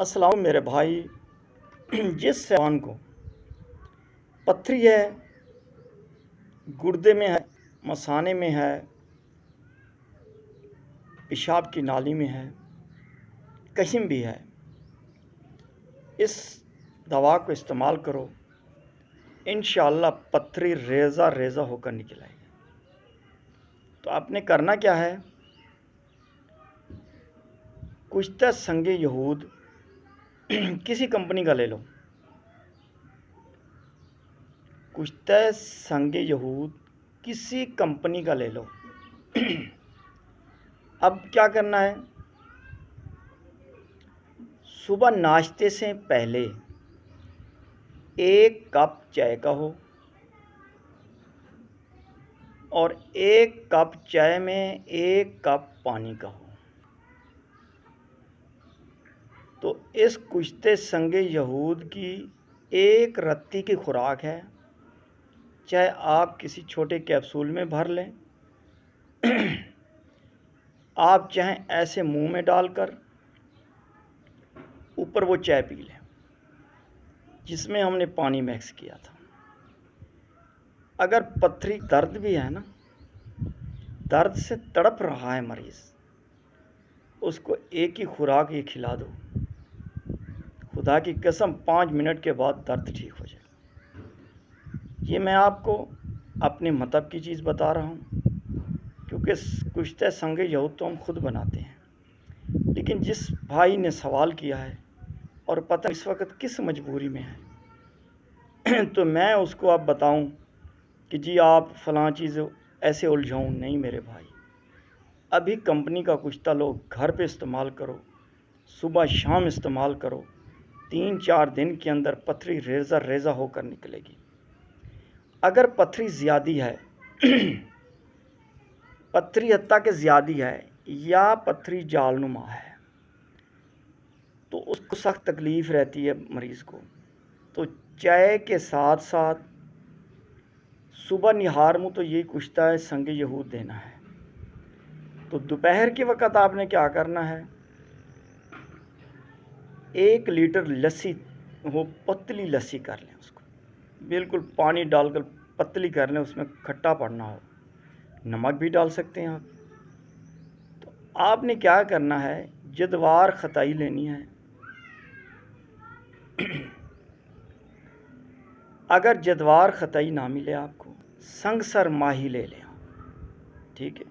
السلام میرے بھائی، جس حیوان کو پتھری ہے، گردے میں ہے، مثانے میں ہے، پیشاب کی نالی میں ہے، کہیں بھی ہے، اس دوا کو استعمال کرو، انشاءاللہ پتھری ریزہ ریزہ ہو کر نکل آئے گی۔ تو آپ نے کرنا کیا ہے؟ کشتہ سنگ یہود کسی کمپنی کا لے لو، کشتہ سنگ یہود کسی کمپنی کا لے لو۔ اب کیا کرنا ہے؟ صبح ناشتے سے پہلے 1 کپ چائے کا ہو، اور 1 کپ چائے میں 1 کپ پانی کا ہو، تو اس کشتہ سنگ یہود کی 1 رتی کی خوراک ہے۔ چاہے آپ کسی چھوٹے کیپسول میں بھر لیں، آپ چاہیں ایسے منہ میں ڈال کر اوپر وہ چائے پی لیں جس میں ہم نے پانی مکس کیا تھا۔ اگر پتھری درد بھی ہے نا، درد سے تڑپ رہا ہے مریض، اس کو ایک ہی خوراک یہ کھلا دو، خدا کی قسم 5 منٹ کے بعد درد ٹھیک ہو جائے گا۔ یہ میں آپ کو اپنے مطلب کی چیز بتا رہا ہوں، کیونکہ کشتہ سنگ یہود تو ہم خود بناتے ہیں، لیکن جس بھائی نے سوال کیا ہے اور پتہ اس وقت کس مجبوری میں ہے، تو میں اس کو اب بتاؤں کہ جی آپ فلاں چیز ایسے الجھاؤں نہیں میرے بھائی۔ ابھی کمپنی کا کشتہ لو، گھر پہ استعمال کرو، صبح شام استعمال کرو، 3-4 دن کے اندر پتھری ریزہ ریزہ ہو کر نکلے گی۔ اگر پتھری زیادی ہے، پتھری حتیٰ کہ زیادی ہے یا پتھری جال نما ہے، تو اس کو سخت تکلیف رہتی ہے مریض کو، تو چائے کے ساتھ ساتھ صبح نہار میں تو یہی کشتہ سنگ یہود دینا ہے۔ تو دوپہر کے وقت آپ نے کیا کرنا ہے؟ 1 لیٹر لسی، وہ پتلی لسی کر لیں، اس کو بالکل پانی ڈال کر پتلی کر لیں، اس میں کھٹا پڑنا ہو، نمک بھی ڈال سکتے ہیں آپ۔ تو آپ نے کیا کرنا ہے؟ جدوار خطائی لینی ہے۔ اگر جدوار خطائی نہ ملے آپ کو، سنگسر ماہی لے لیں آپ، ٹھیک ہے؟